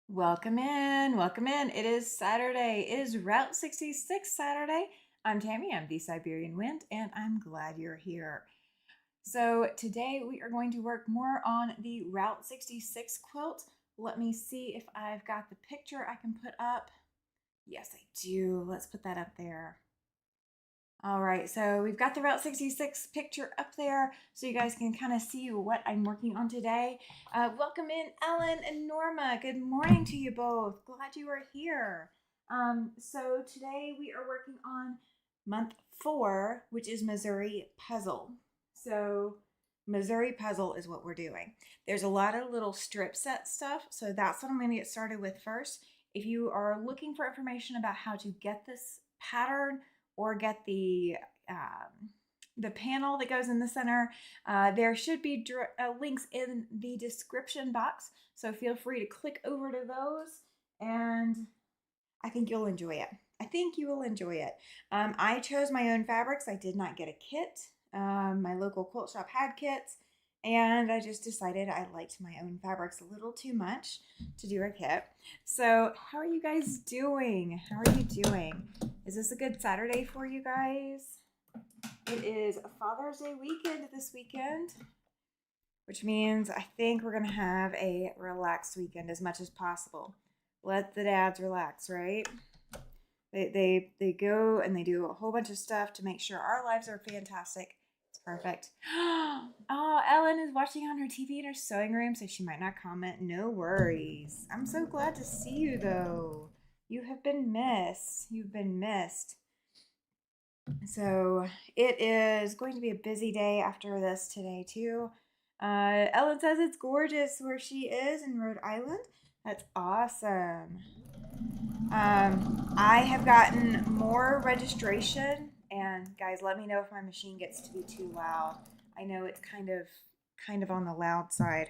Welcome in, welcome in. It is Saturday. It is Route 66 Saturday. I'm Tammy, I'm the Siberian Wind, and I'm glad you're here. So today we are going to work more on the Route 66 quilt. Let me see if I've got the picture I can put up. Yes, I do. Let's put that up there. All right, so we've got the Route 66 picture up there so you guys can kind of see what I'm working on today. Welcome in, Ellen and Norma. Good morning to you both. Glad you are here. So today we are working on month 4, which is Missouri Puzzle. So Missouri Puzzle is what we're doing. There's a lot of little strip set stuff, so that's what I'm going to get started with first. If you are looking for information about how to get this pattern, or get the panel that goes in the center, there should be links in the description box. So feel free to click over to those, and I think you'll enjoy it. I chose my own fabrics. I did not get a kit. My local quilt shop had kits, and I just decided I liked my own fabrics a little too much to do a kit. So how are you guys doing? Is this a good Saturday for you guys? It is Father's Day weekend this weekend, which means I think we're going to have a relaxed weekend as much as possible. Let the dads relax, right? They go and they do a whole bunch of stuff to make sure our lives are fantastic. It's perfect. Oh, Ellen is watching on her TV in her sewing room, so she might not comment. No worries. I'm so glad to see you, though. You have been missed. You've been missed. So it is going to be a busy day after this today, too. Ellen says it's gorgeous where she is in Rhode Island. That's awesome. I have gotten more registration, and guys, let me know if my machine gets to be too loud. I know it's kind of on the loud side.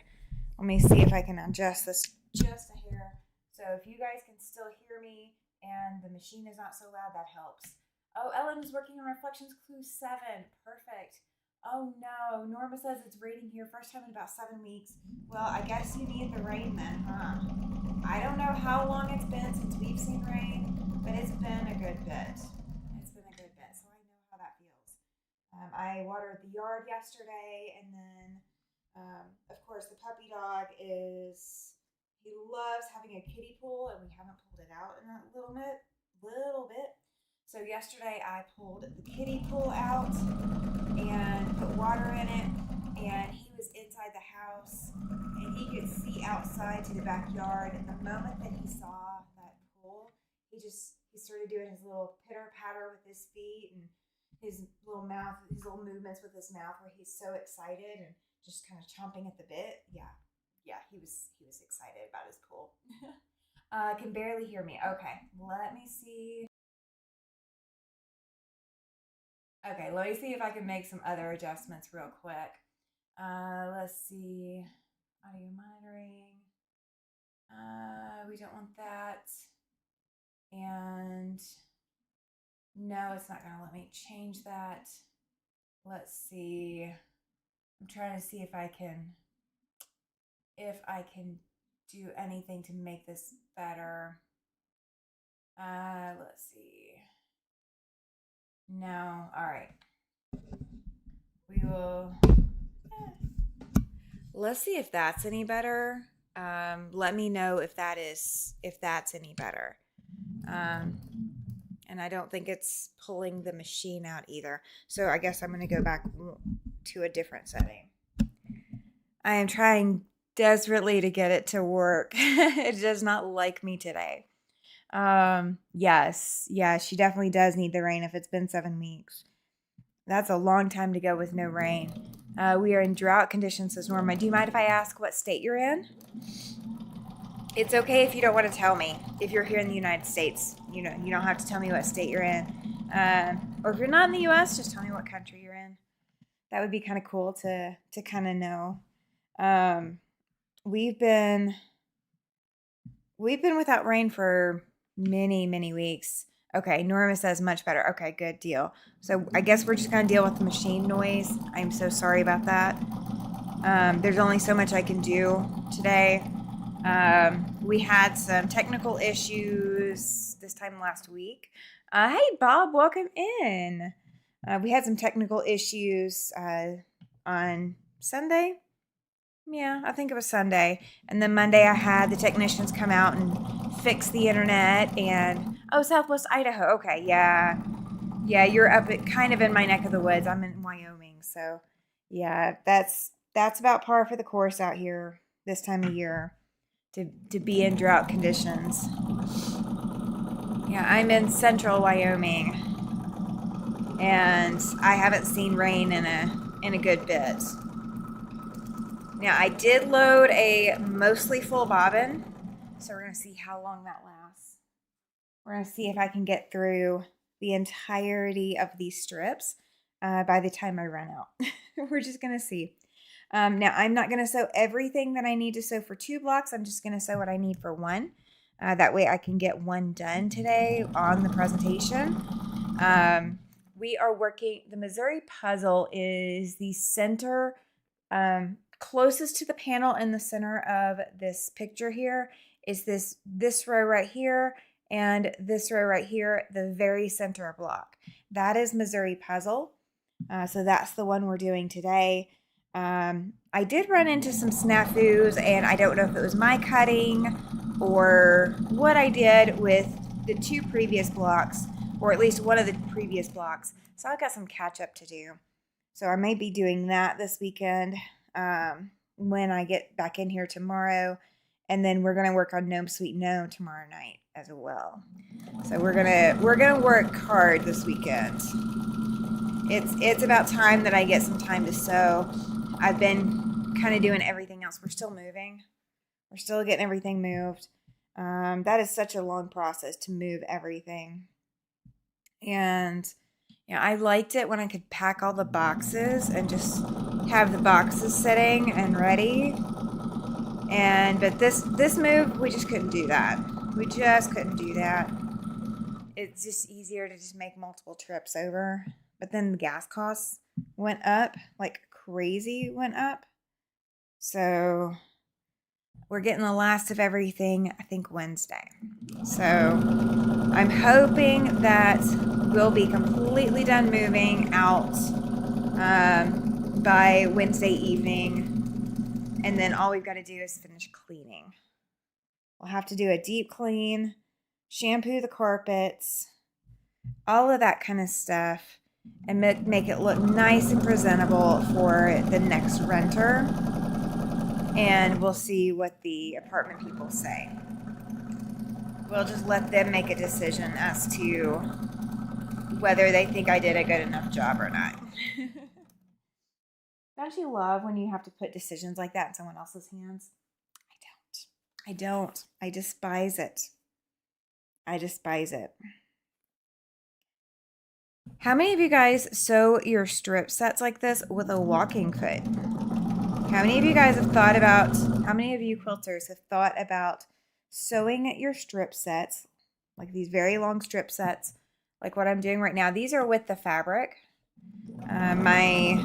Let me see if I can adjust this just a hair. So if you guys can still hear me and the machine is not so loud, that helps. Oh, Ellen is working on Reflections Clue 7. Perfect. Oh no, Norma says it's raining here first time in about 7 weeks. Well, I guess you need the rain then, huh? I don't know how long it's been since we've seen rain, but it's been a good bit. So I know how that feels. I watered the yard yesterday, and then, of course, the puppy dog he loves having a kiddie pool, and we haven't pulled it out in a little bit. So yesterday I pulled the kiddie pool out and put water in it, and he was inside the house, and he could see outside to the backyard, and the moment that he saw that pool, he started doing his little pitter patter with his feet and his little movements with his mouth where he's so excited and just kind of chomping at the bit. Yeah, he was excited about his pool. Can barely hear me. Okay, let me see. Okay, let me see if I can make some other adjustments real quick. Let's see. Audio monitoring. We don't want that. And no, it's not gonna let me change that. Let's see. I'm trying to see if I can do anything to make this better. Let's see. No, all right. We will. Let's see if that's any better. Let me know if that's any better. And I don't think it's pulling the machine out either. So I guess I'm going to go back to a different setting. I am trying desperately to get it to work. It does not like me today. Yes, she definitely does need the rain if it's been 7 weeks. That's a long time to go with no rain. We are in drought conditions, says Norma. Do you mind if I ask what state you're in? It's okay if you don't want to tell me. If you're here in the United States, you don't have to tell me what state you're in. Or if you're not in the U.S., just tell me what country you're in. That would be kind of cool to kind of know. We've been without rain for many weeks. Okay, Norma says much better. Okay, good deal. So I guess we're just going to deal with the machine noise. I'm so sorry about that. There's only so much I can do today. We had some technical issues this time last week. Hey, Bob, welcome in. We had some technical issues on Sunday. Yeah, I think it was Sunday. And then Monday, I had the technicians come out and fix the internet. And oh, Southwest Idaho. Okay, yeah, yeah, you're up at, kind of in my neck of the woods. I'm in Wyoming, so yeah, that's about par for the course out here this time of year to be in drought conditions. Yeah, I'm in central Wyoming, and I haven't seen rain in a good bit. Now, I did load a mostly full bobbin, so we're going to see how long that lasts. We're going to see if I can get through the entirety of these strips by the time I run out. We're just going to see. Now, I'm not going to sew everything that I need to sew for 2 blocks. I'm just going to sew what I need for 1. That way I can get 1 done today on the presentation. We are working, the Missouri puzzle is the center, closest to the panel in the center of this picture here is this row right here and this row right here, the very center block. That is Missouri puzzle. So that's the one we're doing today. I did run into some snafus, and I don't know if it was my cutting or what I did with the 2 previous blocks, or at least one of the previous blocks. So I've got some catch up to do. So I may be doing that this weekend when I get back in here tomorrow. And then we're gonna work on Gnome Sweet Gnome tomorrow night as well. So we're gonna work hard this weekend. It's about time that I get some time to sew. I've been kind of doing everything else. We're still moving. We're still getting everything moved. That is such a long process to move everything. And yeah, I liked it when I could pack all the boxes and just have the boxes sitting and ready. But this move, we just couldn't do that. We just couldn't do that. It's just easier to just make multiple trips over. But then the gas costs went up, like crazy went up. So we're getting the last of everything, I think, Wednesday. So I'm hoping that we'll be completely done moving out by Wednesday evening. And then all we've got to do is finish cleaning. We'll have to do a deep clean, shampoo the carpets, all of that kind of stuff, and make it look nice and presentable for the next renter. And we'll see what the apartment people say. We'll just let them make a decision as to whether they think I did a good enough job or not. Don't you love when you have to put decisions like that in someone else's hands? I don't. I despise it. I despise it. How many of you guys sew your strip sets like this with a walking foot? How many of you guys have thought about, how many of you quilters have thought about sewing your strip sets, like these very long strip sets, like what I'm doing right now? These are with the fabric. My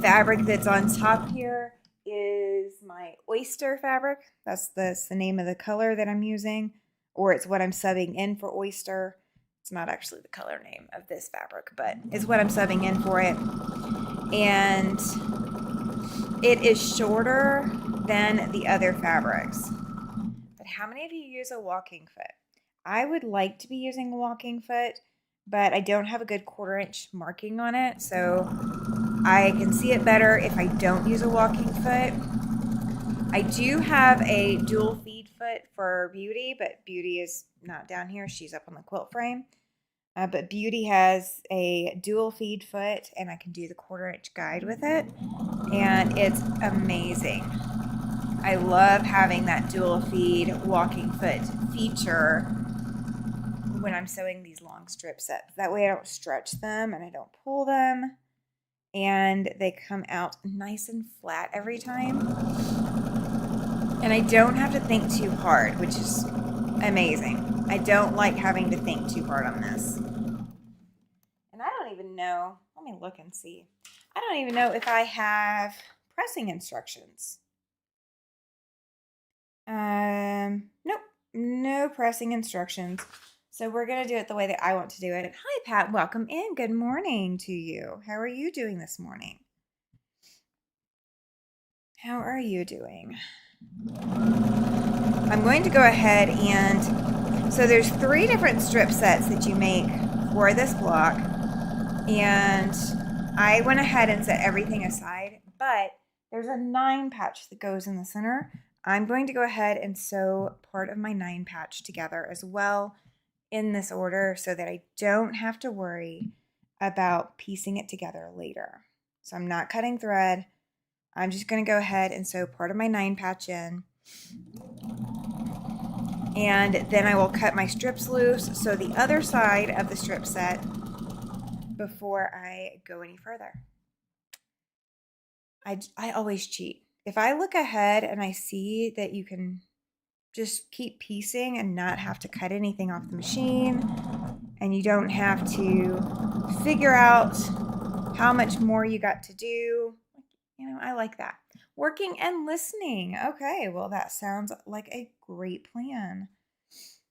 fabric that's on top here is my oyster fabric. That's the name of the color that I'm using, or it's what I'm subbing in for oyster. It's not actually the color name of this fabric, but it's what I'm subbing in for it. And it is shorter than the other fabrics. But how many of you use a walking foot? I would like to be using a walking foot, but I don't have a good 1/4 inch marking on it, so I can see it better if I don't use a walking foot. I do have a dual feed foot for Beauty, but Beauty is not down here. She's up on the quilt frame. But Beauty has a dual feed foot, and I can do the 1/4 inch guide with it, and it's amazing. I love having that dual feed walking foot feature when I'm sewing these long strip sets. That way I don't stretch them and I don't pull them, and they come out nice and flat every time. And I don't have to think too hard, which is amazing. I don't like having to think too hard on this. And I don't even know, let me look and see. I don't even know if I have pressing instructions. Nope, no pressing instructions. So we're going to do it the way that I want to do it. Hi, Pat. Welcome in. Good morning to you. How are you doing this morning? How are you doing? I'm going to go ahead and, so there's 3 different strip sets that you make for this block. And I went ahead and set everything aside, but there's a 9 patch that goes in the center. I'm going to go ahead and sew part of my 9 patch together as well in this order so that I don't have to worry about piecing it together later. So I'm not cutting thread. I'm just going to go ahead and sew part of my 9 patch in. And then I will cut my strips loose, so the other side of the strip set before I go any further. I always cheat. If I look ahead and I see that you can just keep piecing and not have to cut anything off the machine, and you don't have to figure out how much more you got to do, you know, I like that. Working and listening. Okay, well, that sounds like a great plan.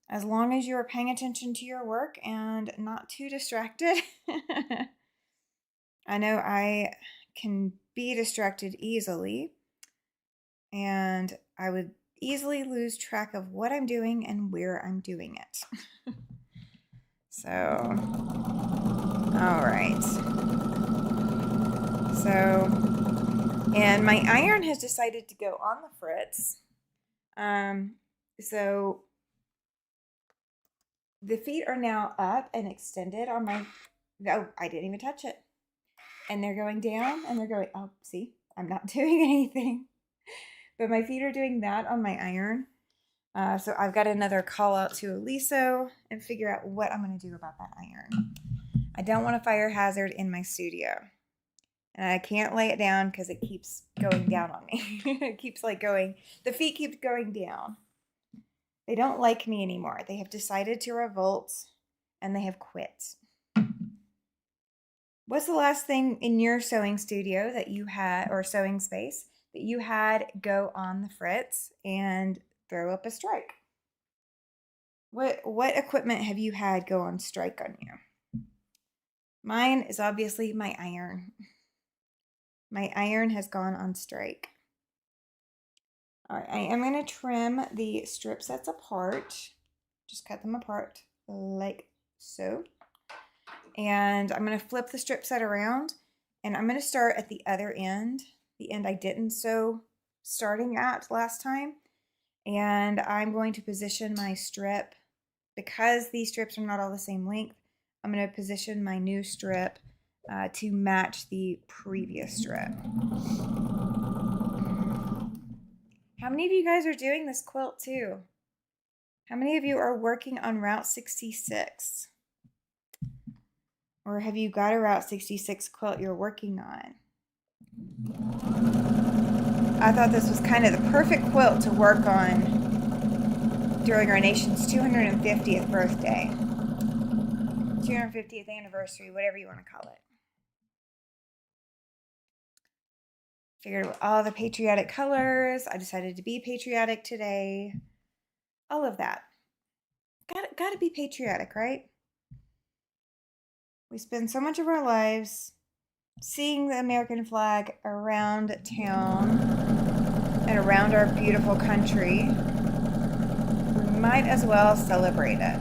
As long as you are paying attention to your work and not too distracted. I know I can be distracted easily, and I would easily lose track of what I'm doing and where I'm doing it. So, all right. So, and my iron has decided to go on the fritz. So the feet are now up and extended on my, oh, I didn't even touch it. And they're going down and they're going, oh, see, I'm not doing anything. But my feet are doing that on my iron. So I've got another call out to Eliso and figure out what I'm going to do about that iron. I don't want a fire hazard in my studio. And I can't lay it down because it keeps going down on me. It keeps like going, the feet keep going down. They don't like me anymore. They have decided to revolt and they have quit. What's the last thing in your sewing studio that you had, or sewing space, that you had go on the fritz and throw up a strike? What equipment have you had go on strike on you? Mine is obviously my iron. My iron has gone on strike. All right, I am going to trim the strip sets apart. Just cut them apart like so. And I'm going to flip the strip set around, and I'm going to start at the other end, the end I didn't sew starting at last time. And I'm going to position my strip, because these strips are not all the same length, I'm going to position my new strip to match the previous strip. How many of you guys are doing this quilt too? How many of you are working on Route 66? Or have you got a Route 66 quilt you're working on? I thought this was kind of the perfect quilt to work on during our nation's 250th birthday. 250th anniversary, whatever you want to call it. Figured with all the patriotic colors, I decided to be patriotic today. All of that. Gotta be patriotic, right? We spend so much of our lives seeing the American flag around town and around our beautiful country. We might as well celebrate it.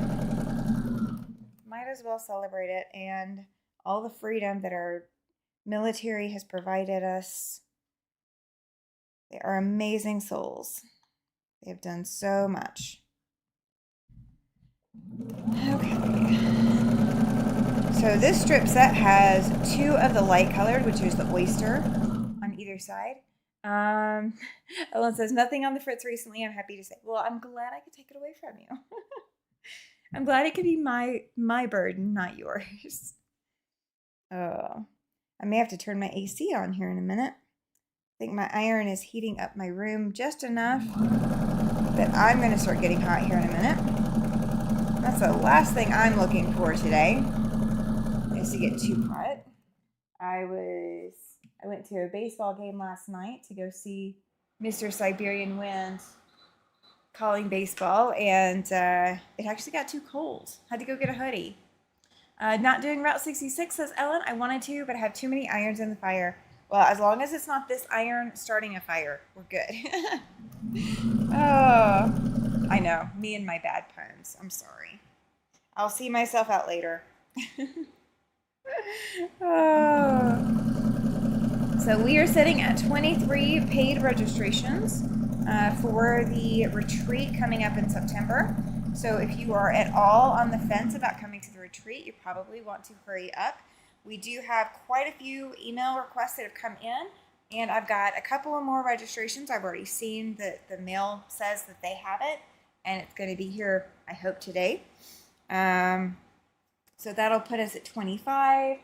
Might as well celebrate it and all the freedom that our military has provided us. They are amazing souls. They have done so much. Okay. So this strip set has 2 of the light colored, which is the oyster on either side. Ellen says, nothing on the fritz recently, I'm happy to say. Well, I'm glad I could take it away from you. I'm glad it could be my burden, not yours. Oh, I may have to turn my AC on here in a minute. I think my iron is heating up my room just enough that I'm going to start getting hot here in a minute. That's the last thing I'm looking for today, is to get too hot. I went to a baseball game last night to go see Mr. Siberian Wind calling baseball, and it actually got too cold. Had to go get a hoodie. Not doing Route 66, says Ellen. I wanted to, but I have too many irons in the fire. Well, as long as it's not this iron starting a fire, we're good. Oh, I know. Me and my bad puns. I'm sorry. I'll see myself out later. Oh. So we are sitting at 23 paid registrations for the retreat coming up in September. So if you are at all on the fence about coming to the retreat, you probably want to hurry up. We do have quite a few email requests that have come in, and I've got a couple of more registrations. I've already seen that the mail says that they have it, and it's going to be here, I hope, today. So that'll put us at 25,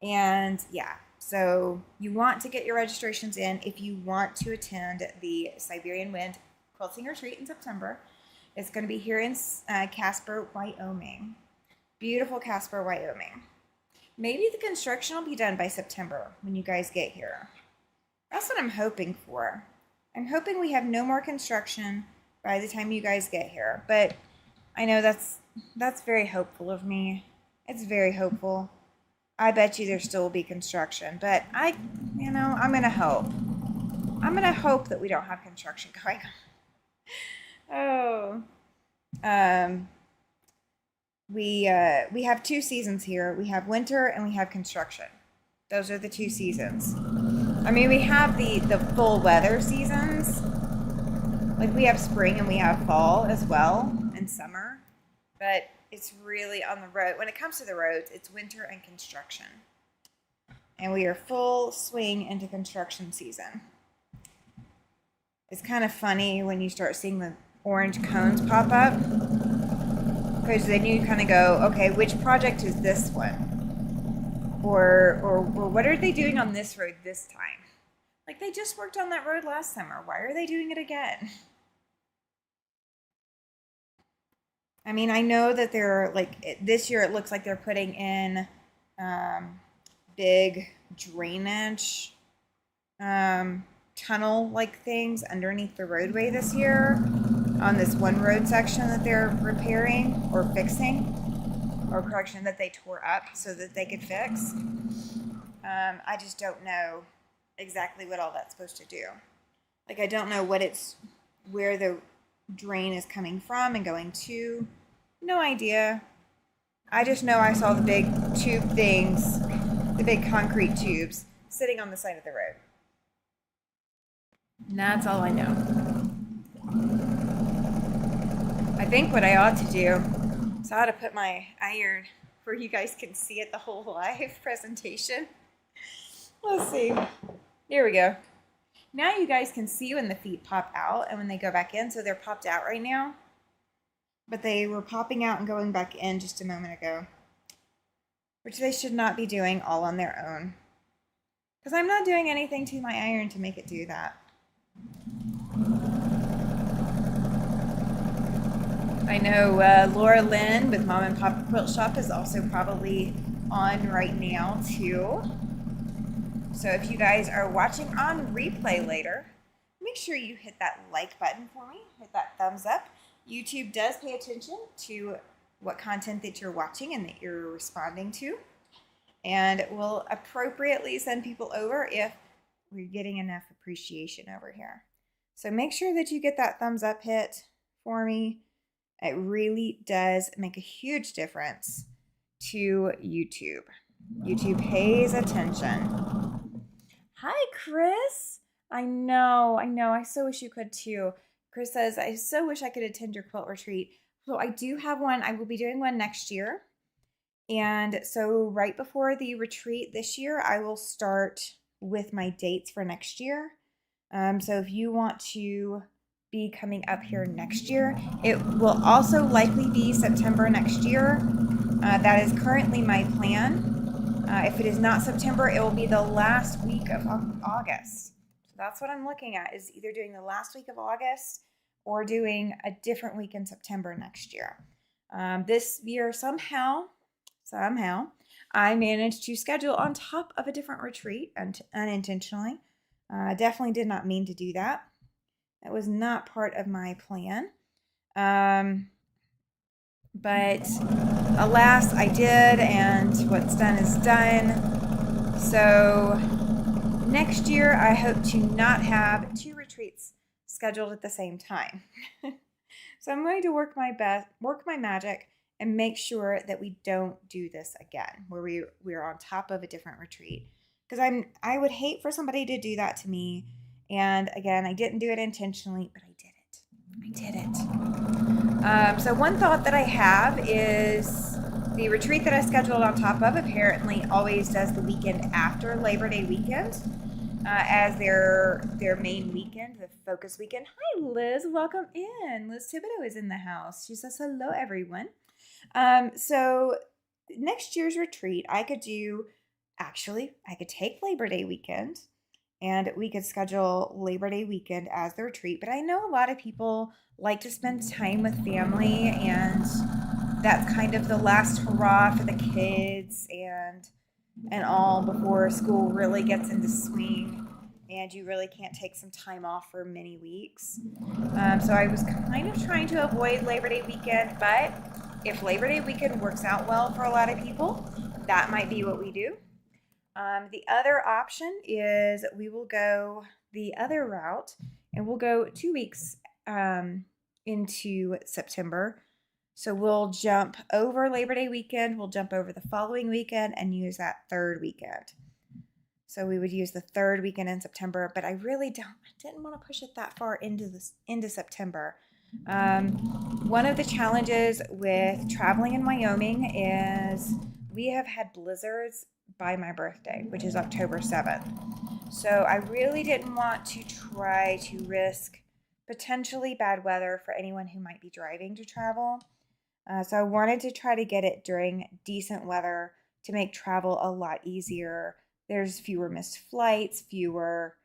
and yeah. So you want to get your registrations in if you want to attend the Siberian Wind Quilting Retreat in September. It's going to be here in Casper, Wyoming. Beautiful Casper, Wyoming. Maybe the construction will be done by September when you guys get here. That's what I'm hoping for. I'm hoping we have no more construction by the time you guys get here. But I know that's very hopeful of me. It's very hopeful. I bet you there still will be construction, but I'm going to hope. I'm going to hope that we don't have construction going on. Oh. We have two seasons here. We have winter and we have construction. Those are the two seasons. I mean, we have the full weather seasons. Like we have spring and we have fall as well and summer, but it's really on the road. When it comes to the roads, it's winter and construction. And we are full swing into construction season. It's kind of funny when you start seeing the orange cones pop up, because then you kind of go, okay, which project is this one? Or what are they doing on this road this time? Like they just worked on that road last summer. Why are they doing it again? I mean, I know that they're like this year. It looks like they're putting in big drainage tunnel-like things underneath the roadway this year on this one road section that they're repairing or fixing, or correction, that they tore up so that they could fix. I just don't know exactly what all that's supposed to do. Like I don't know where the drain is coming from and going to. No idea. I just know I saw the big tube things, the big concrete tubes sitting on the side of the road. And that's all I know. I think what I ought to do is I ought to put my iron where you guys can see it the whole live presentation. Let's see. Here we go. Now you guys can see when the feet pop out and when they go back in. So they're popped out right now, but they were popping out and going back in just a moment ago, which they should not be doing all on their own, because I'm not doing anything to my iron to make it do that. I know Laura Lynn with Mom and Papa Quilt Shop is also probably on right now too. So if you guys are watching on replay later, make sure you hit that like button for me, hit that thumbs up. YouTube does pay attention to what content that you're watching and that you're responding to, and will appropriately send people over if we're getting enough appreciation over here. So make sure that you get that thumbs up hit for me. It really does make a huge difference to YouTube. YouTube pays attention. Hi, Chris. I know. I so wish you could too. Chris says, I so wish I could attend your quilt retreat. So I do have one. I will be doing one next year. And so right before the retreat this year, I will start with my dates for next year. So if you want to be coming up here next year, it will also likely be September next year. That is currently my plan. If it is not September, it will be the last week of August. So that's what I'm looking at, is either doing the last week of August or doing a different week in September next year. This year, somehow, I managed to schedule on top of a different retreat unintentionally. Definitely did not mean to do that. That was not part of my plan. But alas, I did, and what's done is done. So next year, I hope to not have 2 retreats scheduled at the same time. So I'm going to work my magic, and make sure that we don't do this again, where we're on top of a different retreat. Because I would hate for somebody to do that to me. And again, I didn't do it intentionally, but I did it. I did it. So one thought that I have is the retreat that I scheduled on top of apparently always does the weekend after Labor Day weekend as their main weekend, the focus weekend. Hi, Liz. Welcome in. Liz Thibodeau is in the house. She says hello, everyone. So next year's retreat, I could take Labor Day weekend, and we could schedule Labor Day weekend as the retreat. But I know a lot of people like to spend time with family, and that's kind of the last hurrah for the kids and all before school really gets into swing and you really can't take some time off for many weeks. So I was kind of trying to avoid Labor Day weekend, but if Labor Day weekend works out well for a lot of people, that might be what we do. The other option is we will go the other route, and we'll go 2 weeks into September. So we'll jump over Labor Day weekend, we'll jump over the following weekend and use that third weekend. So we would use the third weekend in September, but I didn't want to push it that far into September. One of the challenges with traveling in Wyoming is we have had blizzards by my birthday, which is October 7th. So I really didn't want to try to risk potentially bad weather for anyone who might be driving to travel. So I wanted to try to get it during decent weather to make travel a lot easier. There's fewer missed flights, fewer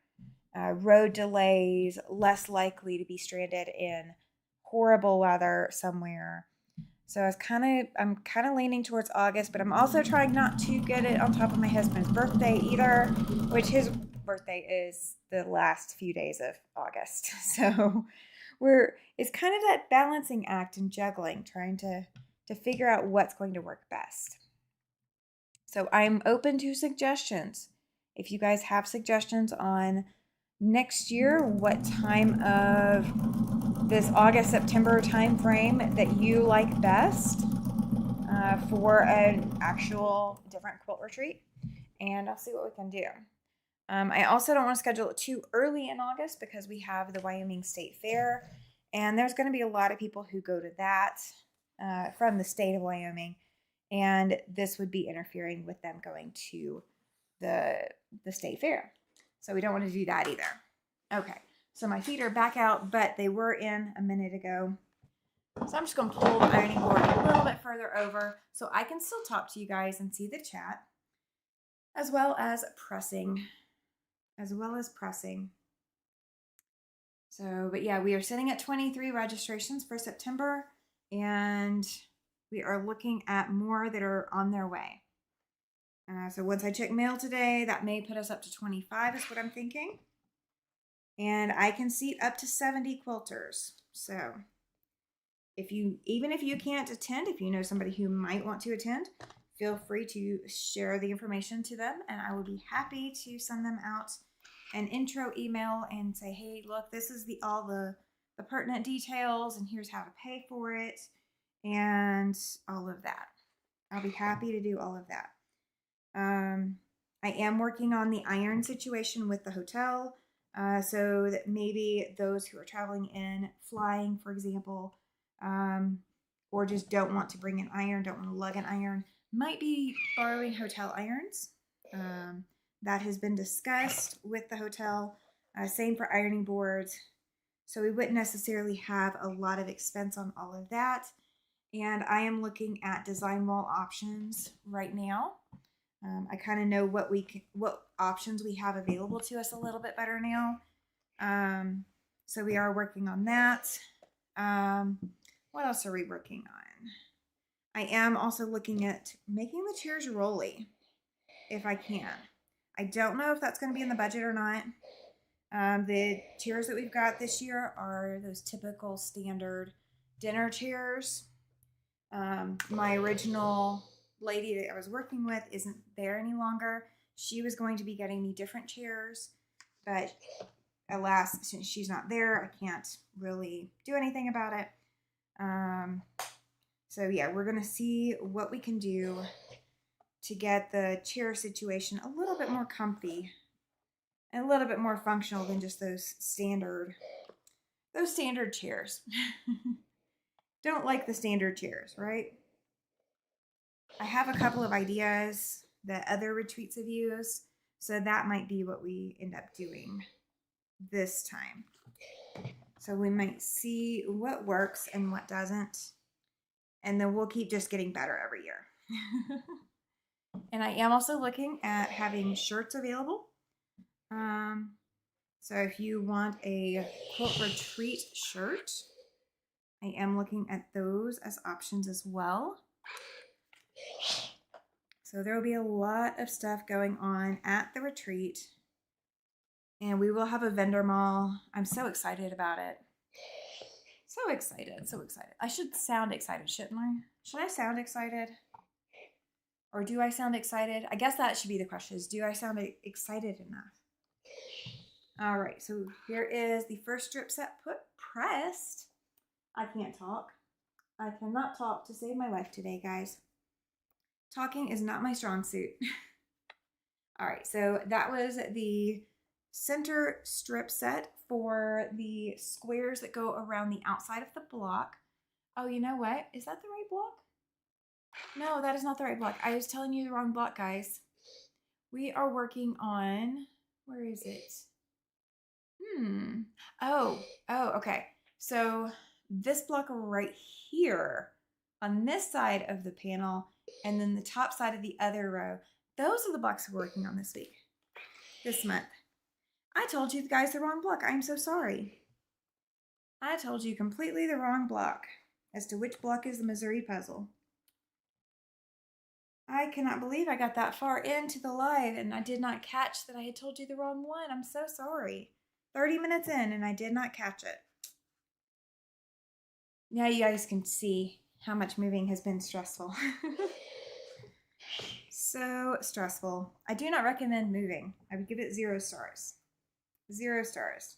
road delays, less likely to be stranded in horrible weather somewhere. So I'm kind of leaning towards August, but I'm also trying not to get it on top of my husband's birthday either, which his birthday is the last few days of August. So it's kind of that balancing act and juggling, trying to figure out what's going to work best. So I'm open to suggestions. If you guys have suggestions on next year, what time of this August, September time frame that you like best for an actual different quilt retreat, and I'll see what we can do. I also don't want to schedule it too early in August because we have the Wyoming State Fair, and there's going to be a lot of people who go to that from the state of Wyoming, and this would be interfering with them going to the state fair. So we don't want to do that either. Okay, so my feet are back out, but they were in a minute ago. So I'm just going to pull the ironing board a little bit further over so I can still talk to you guys and see the chat, as well as pressing. So, but yeah, we are sitting at 23 registrations for September, and we are looking at more that are on their way. So once I check mail today, that may put us up to 25 is what I'm thinking. And I can seat up to 70 quilters. So even if you can't attend, if you know somebody who might want to attend, feel free to share the information to them, and I will be happy to send them out an intro email and say, hey, look, this is all the pertinent details, and here's how to pay for it, and all of that. I'll be happy to do all of that. I am working on the iron situation with the hotel, so that maybe those who are traveling in, flying, for example, or just don't want to bring an iron, don't want to lug an iron, might be borrowing hotel irons. That has been discussed with the hotel. Same for ironing boards. So we wouldn't necessarily have a lot of expense on all of that. And I am looking at design wall options right now. I kind of know what options we have available to us a little bit better now. So we are working on that. What else are we working on? I am also looking at making the chairs rolly, if I can. I don't know if that's going to be in the budget or not. The chairs that we've got this year are those typical standard dinner chairs. My original lady that I was working with isn't there any longer. She was going to be getting me different chairs, but alas, since she's not there, I can't really do anything about it. So yeah, we're gonna see what we can do to get the chair situation a little bit more comfy and a little bit more functional than just those standard chairs. Don't like the standard chairs, right? I have a couple of ideas that other retreats have used, so that might be what we end up doing this time. So we might see what works and what doesn't, and then we'll keep just getting better every year. And I am also looking at having shirts available. So if you want a quilt retreat shirt, I am looking at those as options as well. So there will be a lot of stuff going on at the retreat, and we will have a vendor mall. I'm so excited about it. So excited, so excited. I should sound excited, shouldn't I? Should I sound excited? Or do I sound excited? I guess that should be the question, is do I sound excited enough? All right, so here is the first strip set pressed. I can't talk. I cannot talk to save my life today, guys. Talking is not my strong suit. All right, so that was the center strip set for the squares that go around the outside of the block. Oh, you know what? Is that the right block? No, that is not the right block. I was telling you the wrong block, guys. We are working on, where is it? Oh, okay. So this block right here on this side of the panel, and then the top side of the other row, those are the blocks we're working on this month. I told you guys the wrong block. I'm so sorry. I told you completely the wrong block as to which block is the Missouri puzzle. I cannot believe I got that far into the live and I did not catch that I had told you the wrong one. I'm so sorry. 30 minutes in and I did not catch it. Now you guys can see how much moving has been stressful. So stressful. I do not recommend moving. I would give it 0 stars. 0 stars.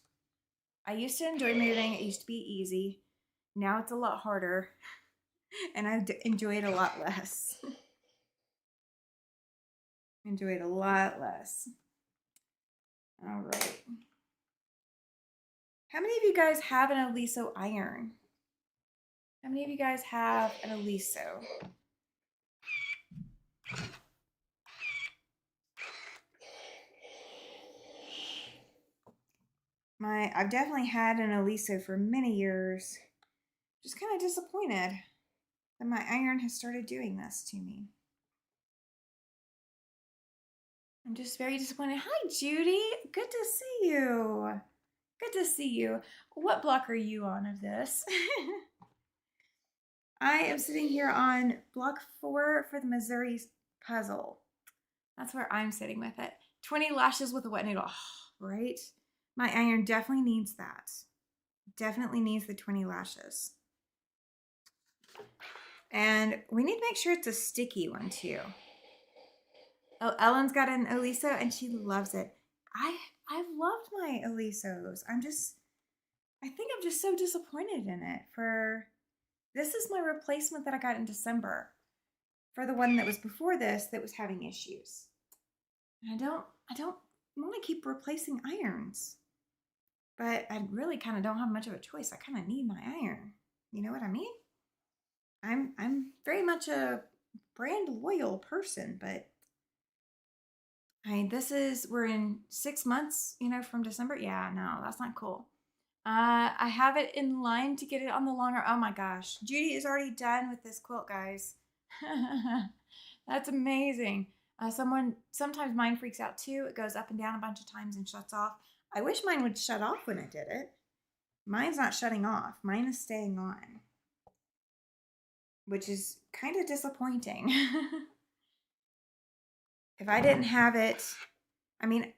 I used to enjoy moving. It used to be easy. Now it's a lot harder and I enjoy it a lot less. Enjoy it a lot less. All right. How many of you guys have an Aliso iron? How many of you guys have an Aliso? I've definitely had an Aliso for many years. Just kind of disappointed that my iron has started doing this to me. I'm just very disappointed. Hi, Judy. Good to see you. Good to see you. What block are you on of this? I am sitting here on block 4 for the Missouri puzzle. That's where I'm sitting with it. 20 lashes with a wet needle. Oh, right? My iron definitely needs that. Definitely needs the 20 lashes. And we need to make sure it's a sticky one too. Oh, Ellen's got an Aliso and she loves it. I've loved my Alisos. I think I'm just so disappointed in it. This is my replacement that I got in December for the one that was before this that was having issues. And I don't want to keep replacing irons. But I really kind of don't have much of a choice. I kind of need my iron. You know what I mean? I'm very much a brand loyal person, but we're in 6 months, from December. Yeah, no, that's not cool. I have it in line to get it on the longer. Oh my gosh. Judy is already done with this quilt, guys. That's amazing. Sometimes mine freaks out too. It goes up and down a bunch of times and shuts off. I wish mine would shut off when I did it. Mine's not shutting off. Mine is staying on, which is kind of disappointing. If I didn't have it,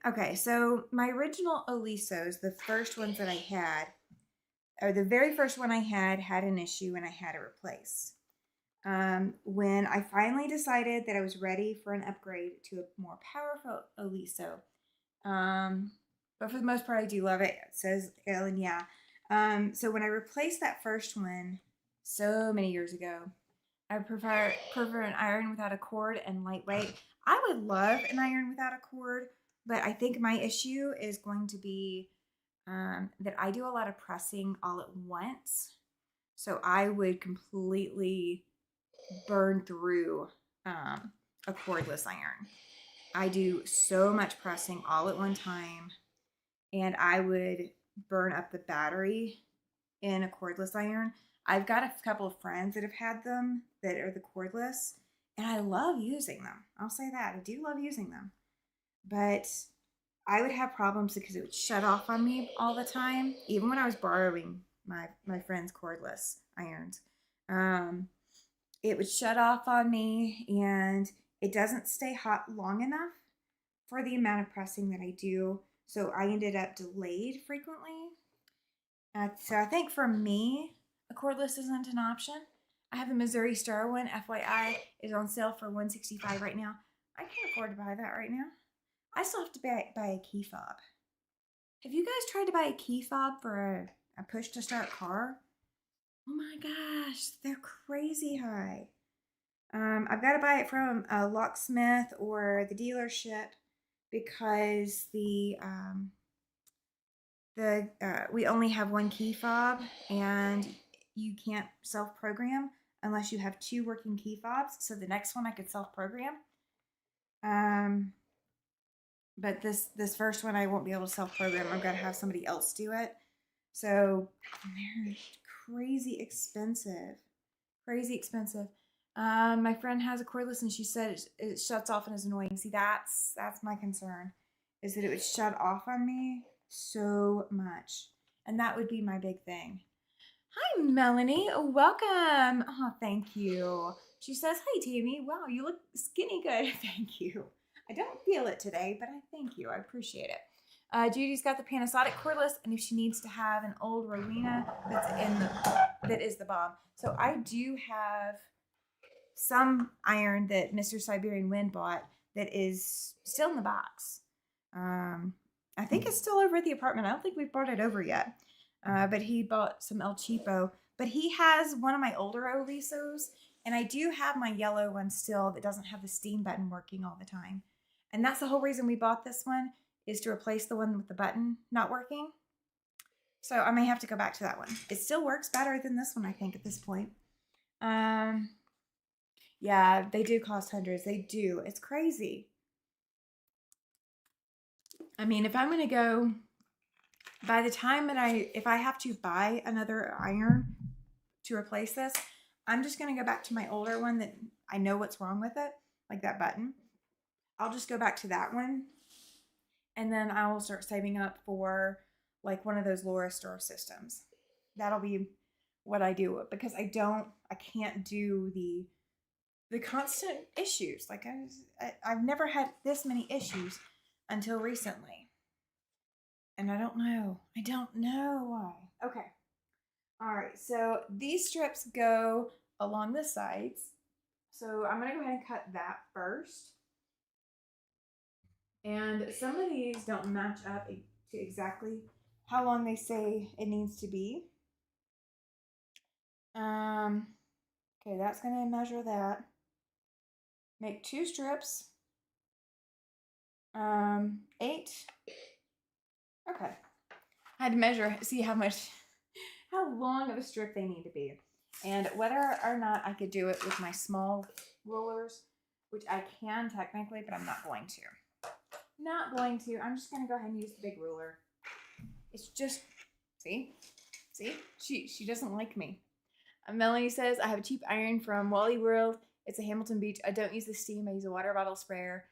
okay, so my original Alisos, the first ones that I had, or the very first one I had an issue and I had it replaced. When I finally decided that I was ready for an upgrade to a more powerful Oliso, but for the most part, I do love it. It says Ellen, yeah. So when I replaced that first one so many years ago, I prefer an iron without a cord and lightweight. I would love an iron without a cord, but I think my issue is going to be that I do a lot of pressing all at once. So I would completely burn through a cordless iron. I do so much pressing all at one time, and I would burn up the battery in a cordless iron. I've got a couple of friends that have had them that are the cordless, and I love using them. I'll say that. I do love using them. But I would have problems because it would shut off on me all the time, even when I was borrowing my friend's cordless irons. It would shut off on me, and it doesn't stay hot long enough for the amount of pressing that I do. So I ended up delayed frequently. So I think for me, a cordless isn't an option. I have the Missouri Star one, FYI, is on sale for $165 right now. I can't afford to buy that right now. I still have to buy a key fob. Have you guys tried to buy a key fob for a push to start car? Oh my gosh, they're crazy high. I've got to buy it from a locksmith or the dealership because we only have one key fob, and you can't self-program unless you have 2 working key fobs. So the next one I could self-program. But this first one I won't be able to self-program. I've got to have somebody else do it. So they're crazy expensive. Crazy expensive. My friend has a cordless, and she said it shuts off and is annoying. See, that's my concern, is that it would shut off on me so much. And that would be my big thing. Hi, Melanie. Welcome. Oh, thank you. She says, hi, Tammy. Wow, you look skinny good. Thank you. I don't feel it today, but I thank you. I appreciate it. Judy's got the Panasonic cordless, and if she needs to have an old Rowena, that is the bomb. So I do have some iron that Mr. Siberian Wind bought that is still in the box. I think it's still over at the apartment. I don't think we've brought it over yet. But he bought some El Cheapo. But he has one of my older Olisos, and I do have my yellow one still that doesn't have the steam button working all the time. And that's the whole reason we bought this one, is to replace the one with the button not working. So I may have to go back to that one. It still works better than this one, I think, at this point. Yeah, they do cost hundreds. They do. It's crazy. I mean, if I'm going to go, by the time that if I have to buy another iron to replace this, I'm just going to go back to my older one that I know what's wrong with it, like that button. I'll just go back to that one, and then I will start saving up for like one of those Laura Store systems. That'll be what I do, because I can't do the constant issues. Like I've never had this many issues until recently. And I don't know why. Okay. All right. So these strips go along the sides. So I'm going to go ahead and cut that first. And some of these don't match up to exactly how long they say it needs to be. Okay, that's going to measure that. Make 2 strips. 8. Okay. I had to measure, see how long of a strip they need to be. And whether or not I could do it with my small rulers, which I can technically, but I'm not going to. I'm just going to go ahead and use the big ruler. It's just, see, she doesn't like me. Melanie says, I have a cheap iron from Wally World. It's a Hamilton Beach. I don't use the steam. I use a water bottle sprayer.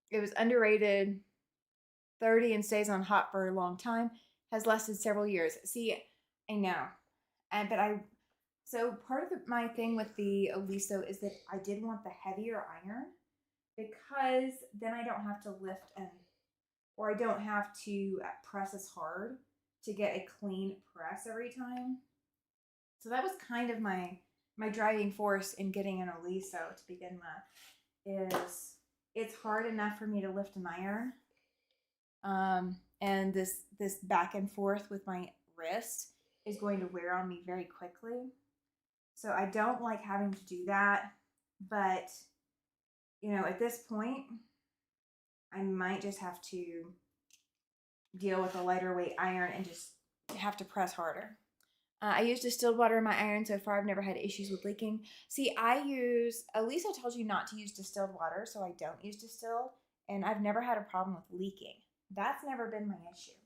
It was underrated, 30, and stays on hot for a long time. Has lasted several years. See, I know. So part of my thing with the Oliso is that I did want the heavier iron, because then I don't have to lift or I don't have to press as hard to get a clean press every time. So that was kind of my driving force in getting an Oliso to begin with. Is it's hard enough for me to lift an iron, and this back and forth with my wrist is going to wear on me very quickly. So I don't like having to do that. But you know, at this point, I might just have to deal with a lighter weight iron and just have to press harder. I use distilled water in my iron. So far, I've never had issues with leaking. See, Aliso tells you not to use distilled water, so I don't use distilled. And I've never had a problem with leaking. That's never been my issue.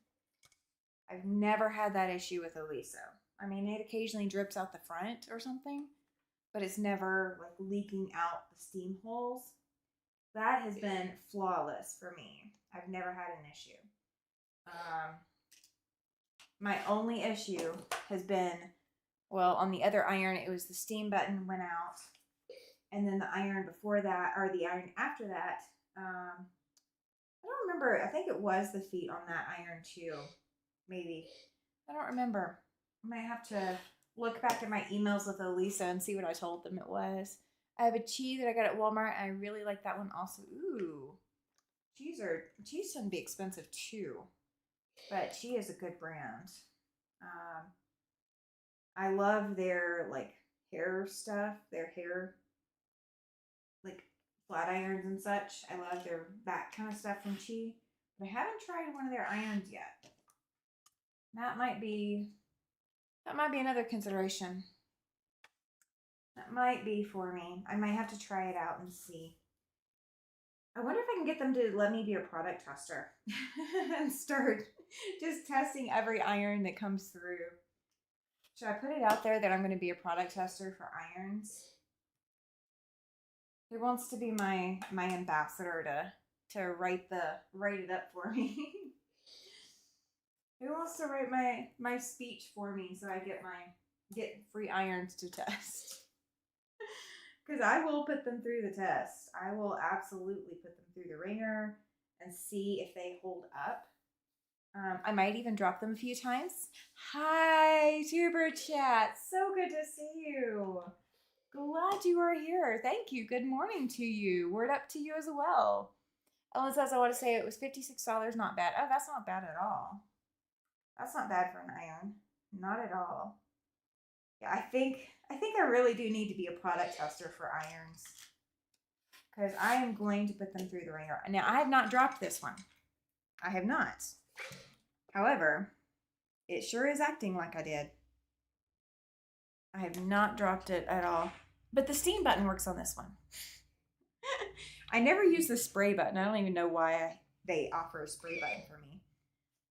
I've never had that issue with Aliso. I mean, it occasionally drips out the front or something, but it's never like leaking out the steam holes. That has been flawless for me. I've never had an issue. My only issue has been, well, on the other iron, it was the steam button went out. And then the iron before that, or the iron after that, I don't remember. I think it was the feet on that iron too. Maybe. I don't remember. I might have to look back at my emails with Aliso and see what I told them it was. I have a cheese that I got at Walmart, and I really like that one also. Ooh. Cheese can be expensive too. But she is a good brand. I love their like hair stuff, their hair like flat irons and such. I love that kind of stuff from Chi. But I haven't tried one of their irons yet. That might be another consideration. That might be for me. I might have to try it out and see. I wonder if I can get them to let me be a product tester and start just testing every iron that comes through. Should I put it out there that I'm going to be a product tester for irons? Who wants to be my ambassador to write it up for me? Who wants to write my speech for me so I get free irons to test? Because I will put them through the test. I will absolutely put them through the ringer and see if they hold up. I might even drop them a few times. Hi, Tuber Chat. So good to see you. Glad you are here. Thank you. Good morning to you. Word up to you as well. Ellen says, I want to say it was $56. Not bad. Oh, that's not bad at all. That's not bad for an iron. Not at all. Yeah, I think I really do need to be a product tester for irons, because I am going to put them through the ringer. Now, I have not dropped this one. I have not. However, it sure is acting like I did. I have not dropped it at all. But the steam button works on this one. I never use the spray button. I don't even know why they offer a spray button for me.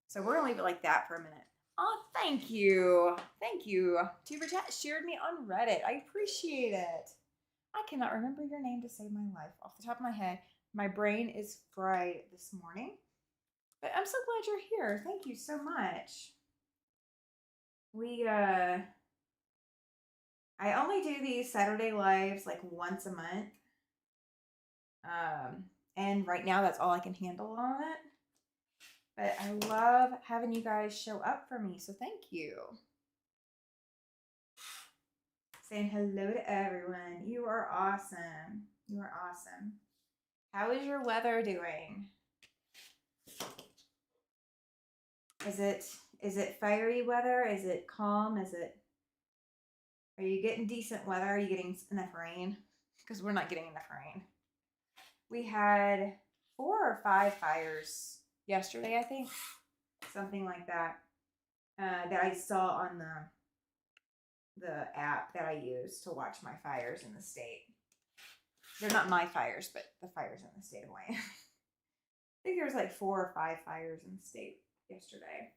So we're going to leave it like that for a minute. Oh, thank you. Thank you. Tuber Chat shared me on Reddit. I appreciate it. I cannot remember your name to save my life off the top of my head. My brain is fried this morning. But I'm so glad you're here. Thank you so much. I only do these Saturday lives like once a month. And right now that's all I can handle on it. But I love having you guys show up for me, so thank you. Saying hello to everyone. You are awesome. You are awesome. How is your weather doing? Is it fiery weather? Is it calm? Are you getting decent weather? Are you getting enough rain? Because we're not getting enough rain. We had 4 or 5 fires yesterday, I think. Something like that. That I saw on the app that I use to watch my fires in the state. They're not my fires, but the fires in the state of Wayne. I think there was like 4 or 5 fires in the state yesterday.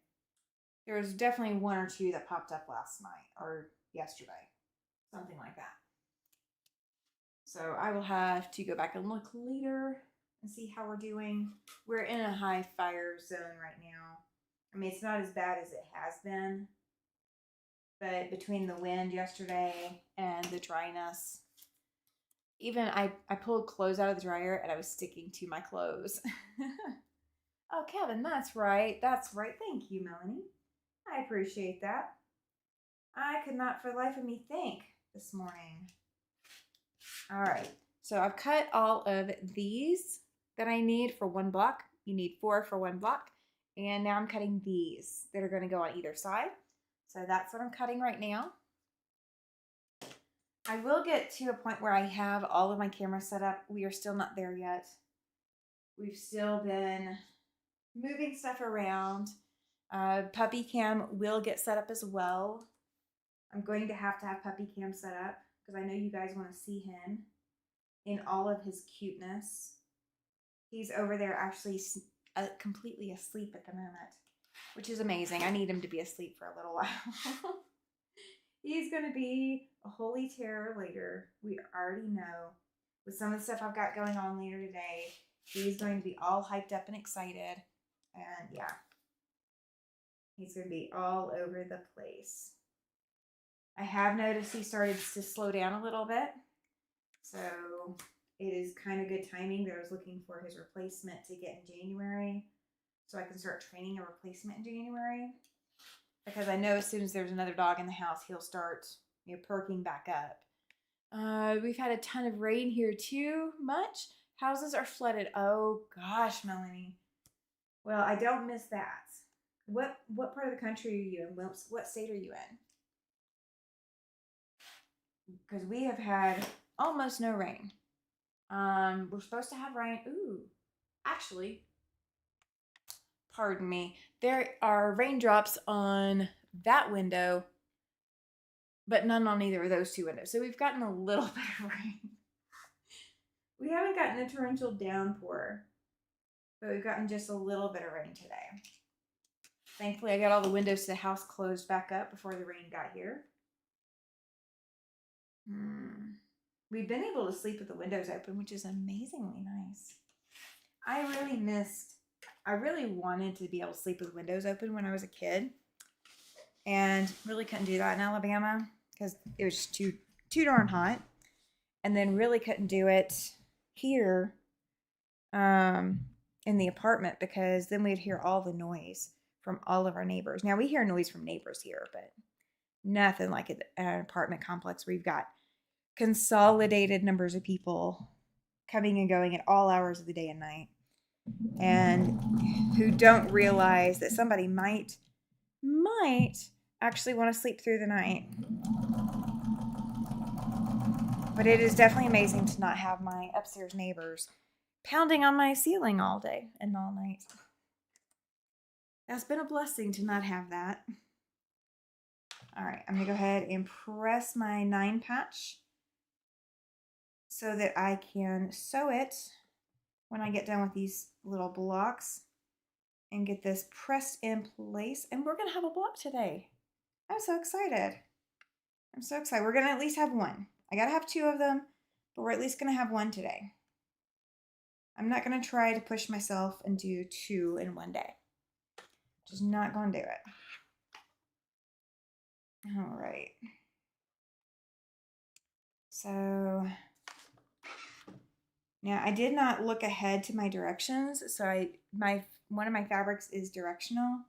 There was definitely 1 or 2 that popped up last night or yesterday. Something like that. So I will have to go back and look later and see how we're doing. We're in a high fire zone right now. I mean, it's not as bad as it has been. But between the wind yesterday and the dryness, even I pulled clothes out of the dryer and I was sticking to my clothes. Oh, Kevin, that's right. That's right. Thank you, Melanie. I appreciate that. I could not for the life of me think this morning. All right, so I've cut all of these that I need for one block. You need 4 for one block. And now I'm cutting these that are going to go on either side. So that's what I'm cutting right now. I will get to a point where I have all of my cameras set up. We are still not there yet. We've still been moving stuff around. Puppy cam will get set up as well. I'm going to have puppy cam set up because I know you guys want to see him in all of his cuteness. He's over there actually completely asleep at the moment, which is amazing. I need him to be asleep for a little while. He's going to be a holy terror later. We already know. With some of the stuff I've got going on later today, he's going to be all hyped up and excited. And yeah, he's going to be all over the place. I have noticed he started to slow down a little bit. So it is kind of good timing that I was looking for his replacement to get in January. So I can start training a replacement in January. Because I know as soon as there's another dog in the house, he'll start, perking back up. We've had a ton of rain here too. Much. Houses are flooded. Oh gosh, Melanie. Well, I don't miss that. What part of the country are you in? What state are you in? Because we have had almost no rain. We're supposed to have rain. Ooh, actually, pardon me. There are raindrops on that window, but none on either of those two windows. So we've gotten a little bit of rain. We haven't gotten a torrential downpour, but we've gotten just a little bit of rain today. Thankfully, I got all the windows to the house closed back up before the rain got here. We've been able to sleep with the windows open, which is amazingly nice. I really wanted to be able to sleep with windows open when I was a kid, and really couldn't do that in Alabama because it was just too darn hot, and then really couldn't do it here in the apartment because then we'd hear all the noise from all of our neighbors. Now we hear noise from neighbors here, but nothing like an apartment complex where you've got consolidated numbers of people coming and going at all hours of the day and night, and who don't realize that somebody might actually want to sleep through the night. But it is definitely amazing to not have my upstairs neighbors pounding on my ceiling all day and all night. That's been a blessing to not have that. All right, I'm going to go ahead and press my 9 patch so that I can sew it when I get done with these little blocks and get this pressed in place. And we're going to have a block today. I'm so excited. We're going to at least have one. I got to have 2 of them, but we're at least going to have one today. I'm not going to try to push myself and do 2 in one day. Just not going to do it. All right. So now I did not look ahead to my directions. So one of my fabrics is directional.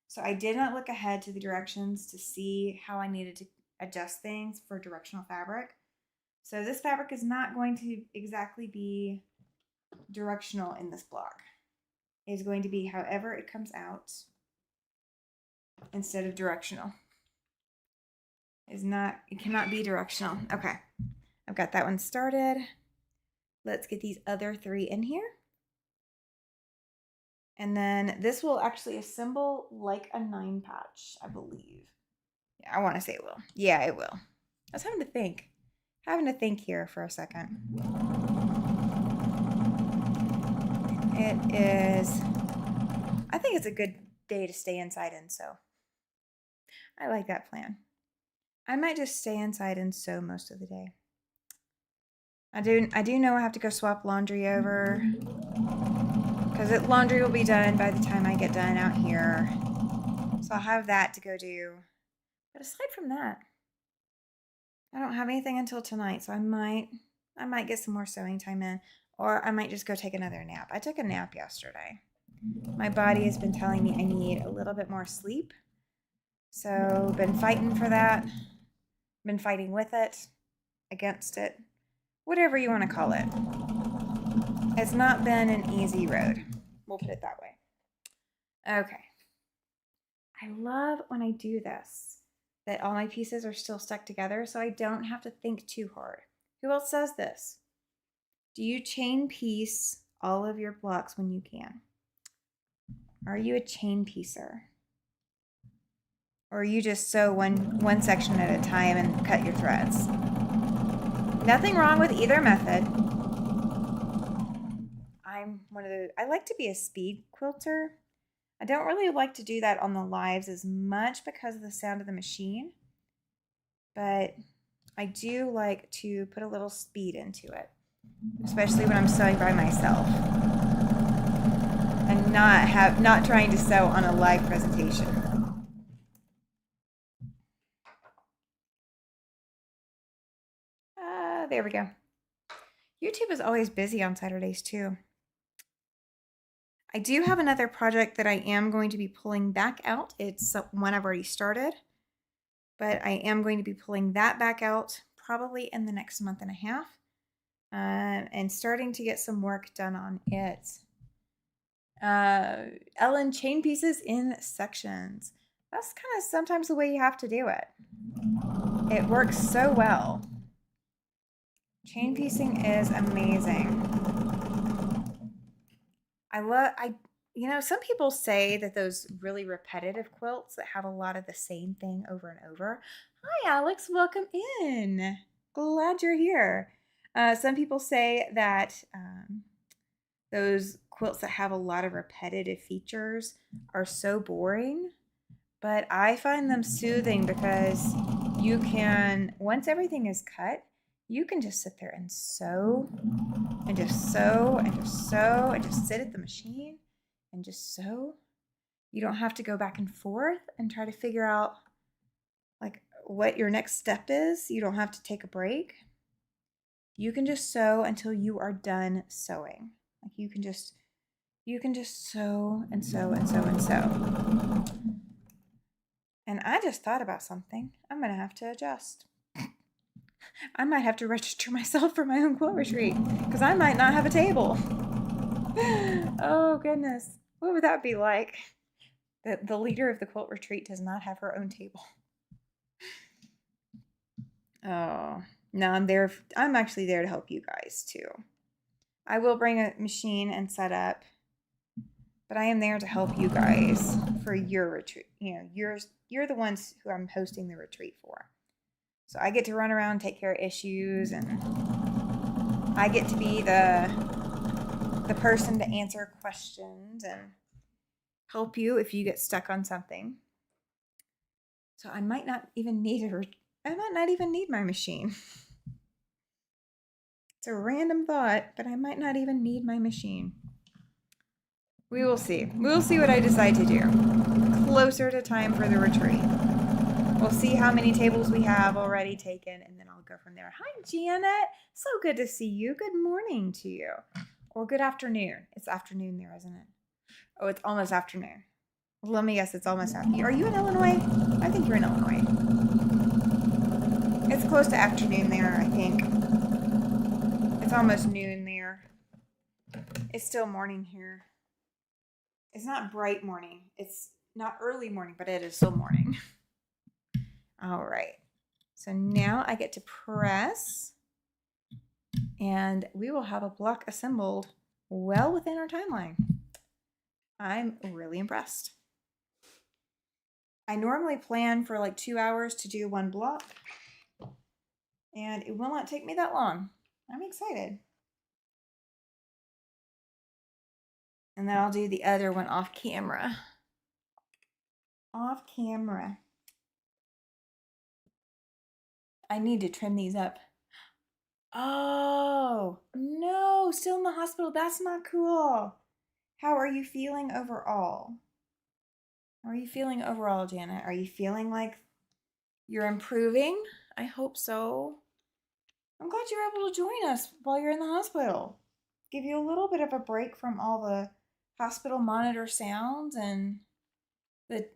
So I did not look ahead to the directions to see how I needed to adjust things for directional fabric. So this fabric is not going to exactly be directional in this block. It is going to be however it comes out instead of directional. It cannot be directional. Okay, I've got that one started. Let's get these other 3 in here. And then this will actually assemble like a 9 patch, I believe. Yeah, I want to say it will. Yeah, it will. I was having to think here for a second. I think it's a good day to stay inside and sew. I like that plan. I might just stay inside and sew most of the day. I do know I have to go swap laundry over because laundry will be done by the time I get done out here. So I'll have that to go do. But aside from that, I don't have anything until tonight, so I might get some more sewing time in, or I might just go take another nap. I took a nap yesterday. My body has been telling me I need a little bit more sleep. So been fighting for that. Been fighting with it, against it, whatever you want to call it. It's not been an easy road. We'll put it that way. Okay. I love when I do this, that all my pieces are still stuck together so I don't have to think too hard. Who else does this? Do you chain piece all of your blocks when you can? Are you a chain piecer? Or you just sew one section at a time and cut your threads? Nothing wrong with either method. I like to be a speed quilter. I don't really like to do that on the lives as much because of the sound of the machine, but I do like to put a little speed into it, especially when I'm sewing by myself and not trying to sew on a live presentation. There we go. YouTube is always busy on Saturdays too. I do have another project that I am going to be pulling back out. It's one I've already started, but I am going to be pulling that back out probably in the next month and a half, and starting to get some work done on it. Ellen, chain pieces in sections. That's kind of sometimes the way you have to do it. It works so well. Chain piecing is amazing. Some people say that those really repetitive quilts that have a lot of the same thing over and over. Hi, Alex. Welcome in. Glad you're here. Some people say that those quilts that have a lot of repetitive features are so boring, but I find them soothing because you can, once everything is cut, you can just sit there and sew and just sew and just sew and just sit at the machine and just sew. You don't have to go back and forth and try to figure out like what your next step is. You don't have to take a break. You can just sew until you are done sewing. Like you can just sew and sew and sew and sew. And I just thought about something. I'm gonna have to adjust. I might have to register myself for my own quilt retreat because I might not have a table. Oh goodness, what would that be like? The leader of the quilt retreat does not have her own table. Oh, no, I'm actually there to help you guys too. I will bring a machine and set up, but I am there to help you guys for your retreat. You're the ones who I'm hosting the retreat for. So I get to run around, take care of issues, and I get to be the person to answer questions and help you if you get stuck on something. So I might not even need my machine. It's a random thought, but I might not even need my machine. We will see. We'll see what I decide to do closer to time for the retreat. We'll see how many tables we have already taken, and then I'll go from there. Hi, Janet. So good to see you. Good morning to you. Or good afternoon. It's afternoon there, isn't it? Oh, it's almost afternoon. Let me guess, it's almost afternoon. Are you in Illinois? I think you're in Illinois. It's close to afternoon there, I think. It's almost noon there. It's still morning here. It's not bright morning. It's not early morning, but it is still morning. All right. So now I get to press, and we will have a block assembled well within our timeline. I'm really impressed. I normally plan for like 2 hours to do one block, and it will not take me that long. I'm excited. And then I'll do the other one off camera. Off camera. I need to trim these up. Oh, no, still in the hospital. That's not cool. How are you feeling overall? How are you feeling overall, Janet? Are you feeling like you're improving? I hope so. I'm glad you're able to join us while you're in the hospital. Give you a little bit of a break from all the hospital monitor sounds and the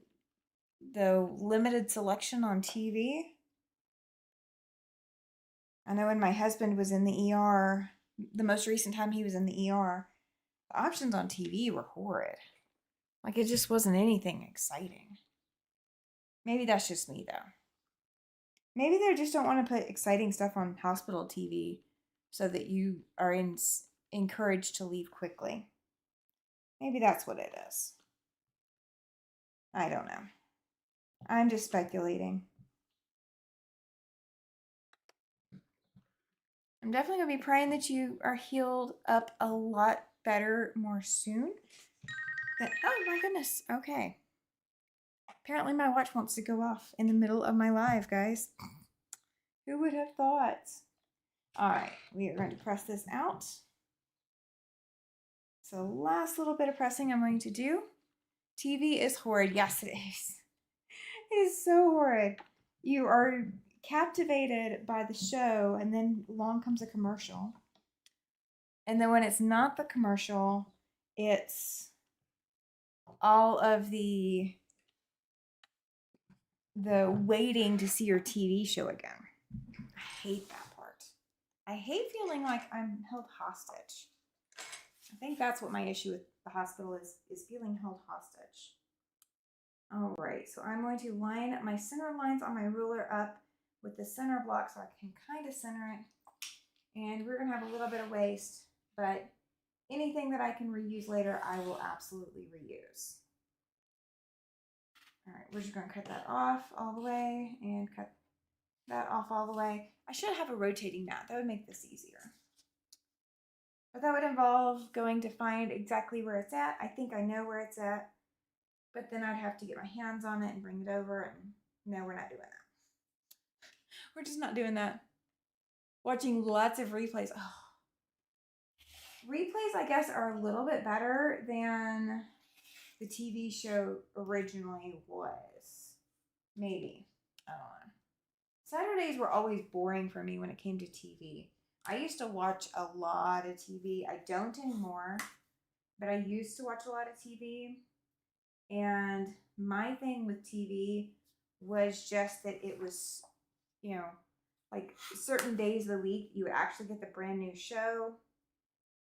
the limited selection on TV. I know when my husband was in the ER, the most recent time he was in the ER, the options on TV were horrid. Like, it just wasn't anything exciting. Maybe that's just me, though. Maybe they just don't want to put exciting stuff on hospital TV so that you are encouraged to leave quickly. Maybe that's what it is. I don't know. I'm just speculating. I'm definitely going to be praying that you are healed up a lot better more soon. Oh my goodness. Okay. Apparently my watch wants to go off in the middle of my live, guys. Who would have thought? All right, we are going to press this out. So last little bit of pressing I'm going to do. TV is horrid. Yes, it is. It is so horrid. You are captivated by the show, and then along comes a commercial. And then when it's not the commercial, it's all of the waiting to see your TV show again. I hate that part. I hate feeling like I'm held hostage. I think that's what my issue with the hospital is feeling held hostage. All right, so I'm going to line my center lines on my ruler up with the center block so I can kind of center it. And we're going to have a little bit of waste, but anything that I can reuse later, I will absolutely reuse. All right, we're just going to cut that off all the way and cut that off all the way. I should have a rotating mat. That would make this easier. But that would involve going to find exactly where it's at. I think I know where it's at, but then I'd have to get my hands on it and bring it over, and no, we're not doing that. We're just not doing that. Watching lots of replays. Oh. Replays, I guess, are a little bit better than the TV show originally was. Maybe. I don't know. Saturdays were always boring for me when it came to TV. I used to watch a lot of TV. I don't anymore, but I used to watch a lot of TV. And my thing with TV was just that it was, you know, like certain days of the week, you would actually get the brand new show.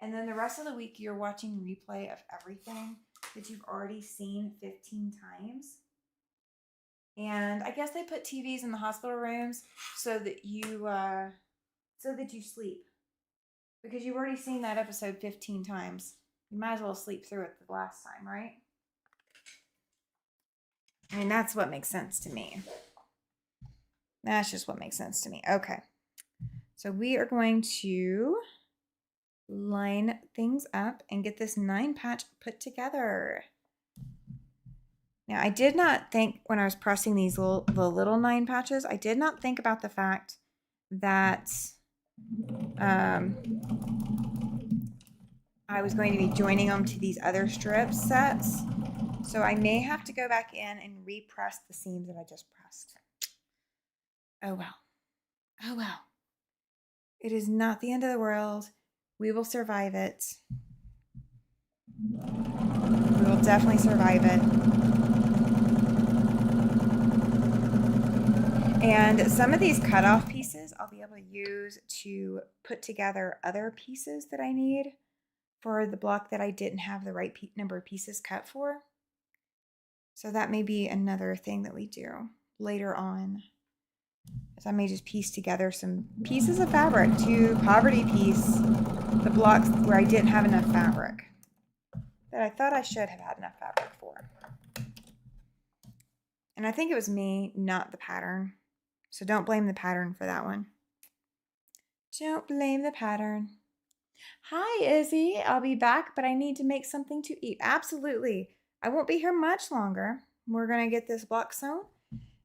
And then the rest of the week, you're watching replay of everything that you've already seen 15 times. And I guess they put TVs in the hospital rooms so that you sleep. Because you've already seen that episode 15 times. You might as well sleep through it the last time, right? I mean, that's what makes sense to me. That's just what makes sense to me. Okay. So we are going to line things up and get this 9 patch put together. Now, I did not think when I was pressing these the little 9 patches, I did not think about the fact that I was going to be joining them to these other strip sets. So I may have to go back in and repress the seams that I just pressed. Oh well. Oh well. It is not the end of the world. We will survive it. We will definitely survive it. And some of these cutoff pieces I'll be able to use to put together other pieces that I need for the block that I didn't have the right number of pieces cut for. So that may be another thing that we do later on. So I may just piece together some pieces of fabric to poverty piece the blocks where I didn't have enough fabric that I thought I should have had enough fabric for. And I think it was me, not the pattern. So don't blame the pattern for that one. Don't blame the pattern. Hi, Izzy. I'll be back, but I need to make something to eat. Absolutely. I won't be here much longer. We're going to get this block sewn,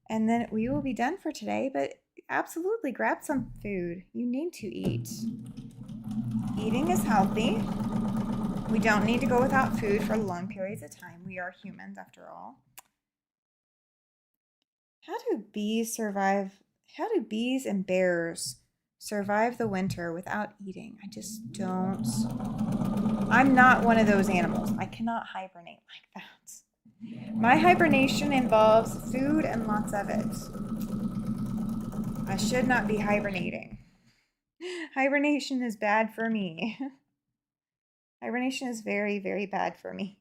and then we will be done for today. But absolutely, grab some food. You need to eat. Eating is healthy. We don't need to go without food for long periods of time. We are humans, after all. How do bees survive? How do bees and bears survive the winter without eating? I just don't. I'm not one of those animals. I cannot hibernate like that. My hibernation involves food and lots of it. I should not be hibernating. Hibernation is bad for me. Hibernation is very, very bad for me.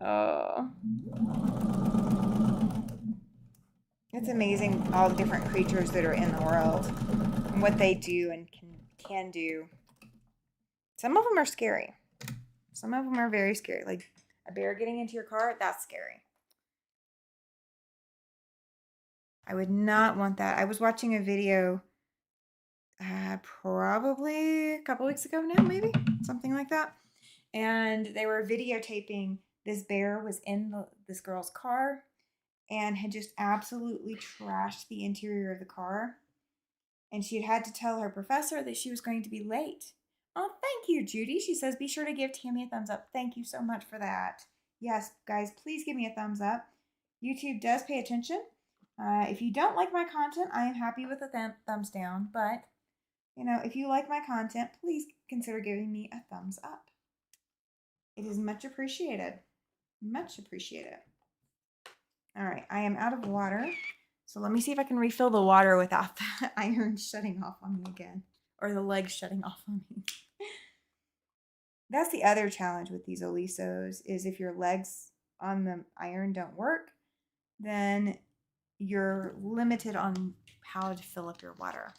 Oh. It's amazing all the different creatures that are in the world and what they do and can do. Some of them are scary. Some of them are very scary. Like a bear getting into your car, that's scary. I would not want that. I was watching a video probably a couple weeks ago now, maybe something like that. And they were videotaping this bear was in this girl's car and had just absolutely trashed the interior of the car. And she had to tell her professor that she was going to be late. Oh, thank you, Judy. She says, be sure to give Tammy a thumbs up. Thank you so much for that. Yes, guys, please give me a thumbs up. YouTube does pay attention. If you don't like my content, I am happy with a thumbs down. But, you know, if you like my content, please consider giving me a thumbs up. It is much appreciated. Much appreciated. All right, I am out of water. So let me see if I can refill the water without the iron shutting off on me again. Or the legs shutting off on me. That's the other challenge with these Olisos is if your legs on the iron don't work, then you're limited on how to fill up your water.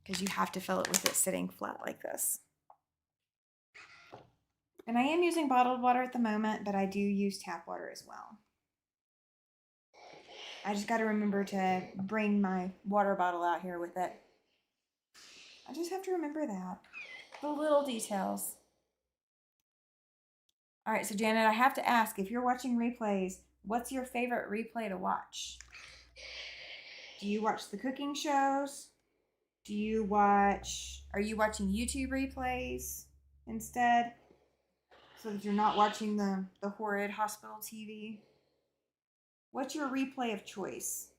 Because you have to fill it with it sitting flat like this. And I am using bottled water at the moment, but I do use tap water as well. I just got to remember to bring my water bottle out here with it. I just have to remember that. The little details. All right, so Janet, I have to ask, if you're watching replays, what's your favorite replay to watch? Do you watch the cooking shows? Are you watching YouTube replays instead? So that you're not watching the horrid hospital TV? What's your replay of choice?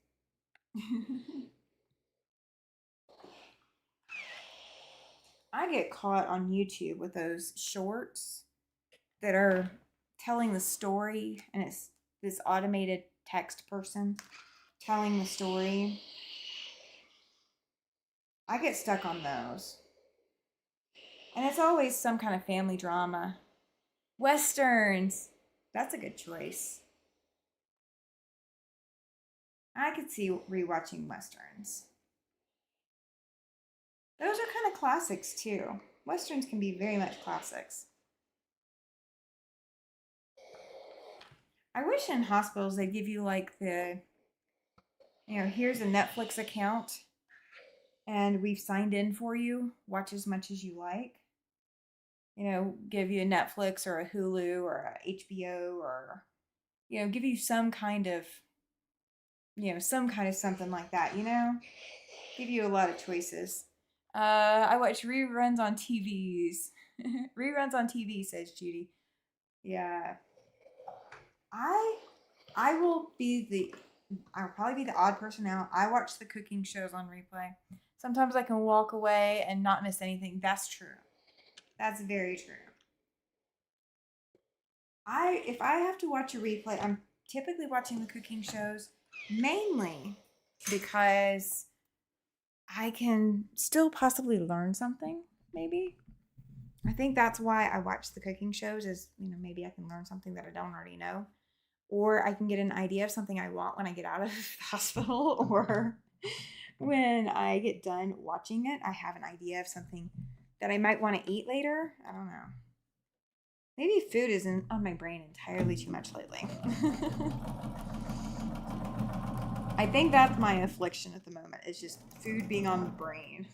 I get caught on YouTube with those shorts that are telling the story, and it's this automated text person telling the story. I get stuck on those. And it's always some kind of family drama. Westerns. That's a good choice. I could see rewatching Westerns. Those are kind of classics too. Westerns can be very much classics. I wish in hospitals they'd give you like here's a Netflix account and we've signed in for you. Watch as much as you like. Give you a Netflix or a Hulu or a HBO or, give you some kind of something like that, Give you a lot of choices. I watch reruns on TVs. Reruns on TV, says Judy. Yeah. I'll probably be the odd person out. I watch the cooking shows on replay. Sometimes I can walk away and not miss anything. That's true. That's very true. If I have to watch a replay, I'm typically watching the cooking shows mainly because I can still possibly learn something, maybe. I think that's why I watch the cooking shows is, maybe I can learn something that I don't already know. Or I can get an idea of something I want when I get out of the hospital, or when I get done watching it, I have an idea of something that I might want to eat later. I don't know. Maybe food isn't on my brain entirely too much lately. I think that's my affliction at the moment. It's just food being on the brain.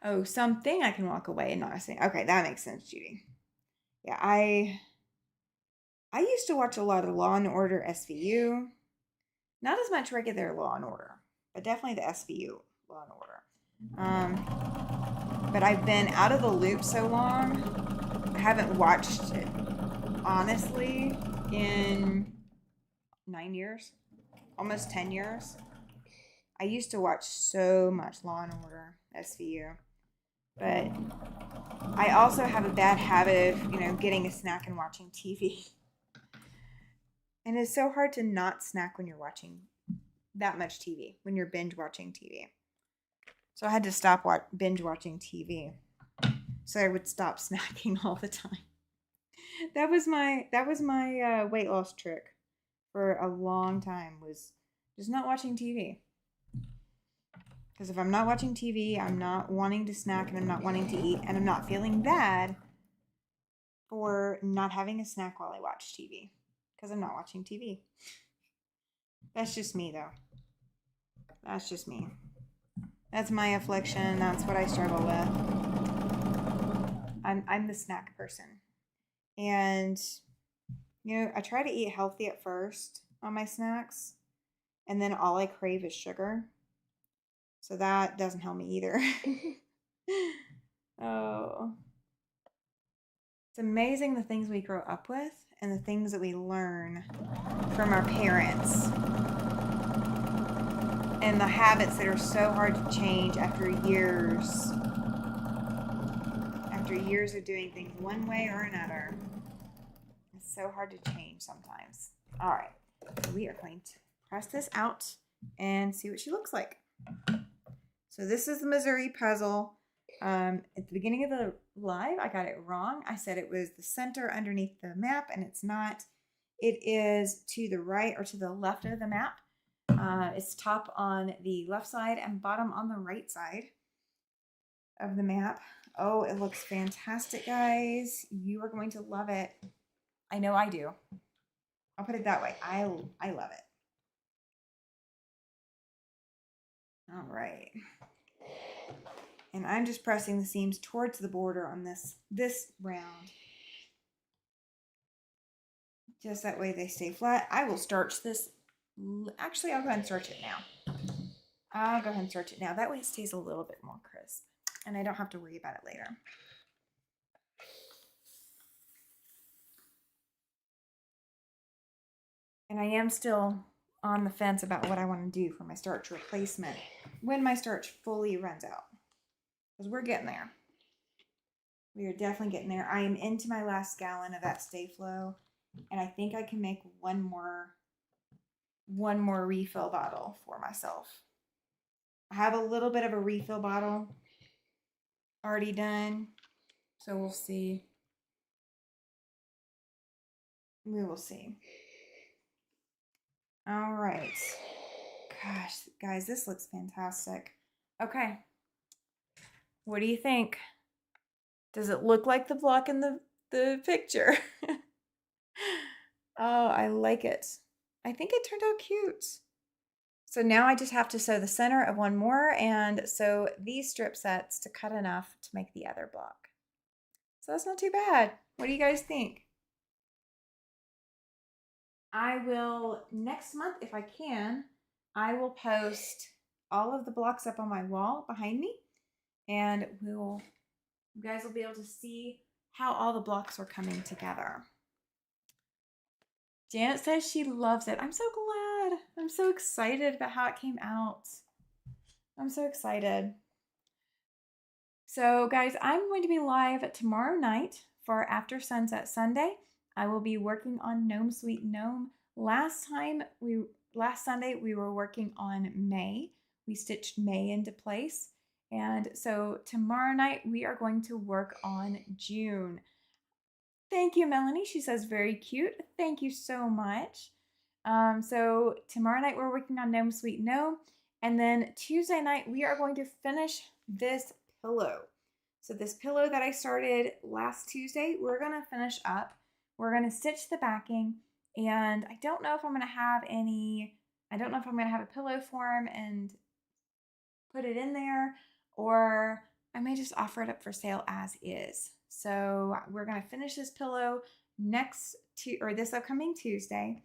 Oh, something I can walk away and not say. Okay, that makes sense, Judy. Yeah, I used to watch a lot of Law and Order SVU. Not as much regular Law and Order, but definitely the SVU Law and Order. But I've been out of the loop so long, I haven't watched it, honestly, in 9 years, almost 10 years. I used to watch so much Law and Order SVU. But I also have a bad habit of, getting a snack and watching TV. And it's so hard to not snack when you're watching that much TV, when you're binge watching TV. So I had to stop binge watching TV so I would stop snacking all the time. That was my weight loss trick for a long time, was just not watching TV. Because if I'm not watching TV, I'm not wanting to snack and I'm not wanting to eat and I'm not feeling bad for not having a snack while I watch TV. Because I'm not watching TV. That's just me, though. That's just me. That's my affliction. That's what I struggle with. I'm the snack person. And, I try to eat healthy at first on my snacks. And then all I crave is sugar. So that doesn't help me either. Oh. It's amazing the things we grow up with and the things that we learn from our parents. And the habits that are so hard to change after years of doing things one way or another. It's so hard to change sometimes. All right, so we are going to press this out and see what she looks like. So this is the Missouri puzzle. At the beginning of the live, I got it wrong. I said it was the center underneath the map, and it's not. It is to the right or to the left of the map. It's top on the left side and bottom on the right side of the map. Oh, it looks fantastic, guys. You are going to love it. I know I do. I'll put it that way. I love it. All right. And I'm just pressing the seams towards the border on this round. Just that way they stay flat. I will starch this. Actually, I'll go ahead and starch it now. I'll go ahead and starch it now. That way it stays a little bit more crisp. And I don't have to worry about it later. And I am still on the fence about what I want to do for my starch replacement when my starch fully runs out. Because we're getting there. We are definitely getting there. I am into my last gallon of that Stay Flow. And I think I can make one more refill bottle for myself. I have a little bit of a refill bottle already done. So we'll see. We will see. All right. Gosh, guys, this looks fantastic. Okay. What do you think? Does it look like the block in the picture? Oh, I like it. I think it turned out cute. So now I just have to sew the center of one more and sew these strip sets to cut enough to make the other block. So that's not too bad. What do you guys think? I will, next month, if I can, I will post all of the blocks up on my wall behind me, and you guys will be able to see how all the blocks are coming together. Janet says she loves it. I'm so glad. I'm so excited about how it came out. I'm so excited. So guys, I'm going to be live tomorrow night for After Sunset Sunday. I will be working on Gnome Sweet Gnome. Last Sunday we were working on May. We stitched May into place. And so tomorrow night we are going to work on June. Thank you, Melanie. She says very cute. Thank you so much. So tomorrow night we're working on Gnome Sweet Gnome. And then Tuesday night we are going to finish this pillow. So this pillow that I started last Tuesday, we're going to finish up. We're going to stitch the backing, and I don't know if I'm going to have a pillow form and put it in there, or I may just offer it up for sale as is. So we're going to finish this pillow this upcoming Tuesday.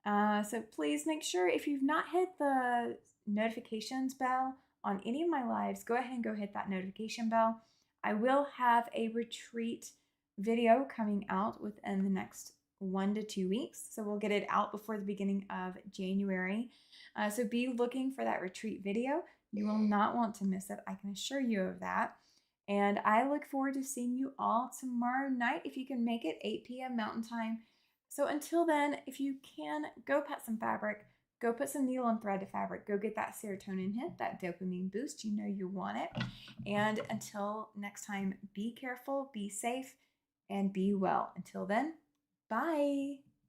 So please make sure, if you've not hit the notifications bell on any of my lives, go ahead and hit that notification bell. I will have a retreat video coming out within the next 1 to 2 weeks. So we'll get it out before the beginning of January. So be looking for that retreat video. You will not want to miss it. I can assure you of that. And I look forward to seeing you all tomorrow night if you can make it, 8 p.m. Mountain Time. So until then, if you can, go cut some fabric, go put some needle and thread to fabric, go get that serotonin hit, that dopamine boost. You know you want it. And until next time, be careful, be safe, and be well. Until then, bye.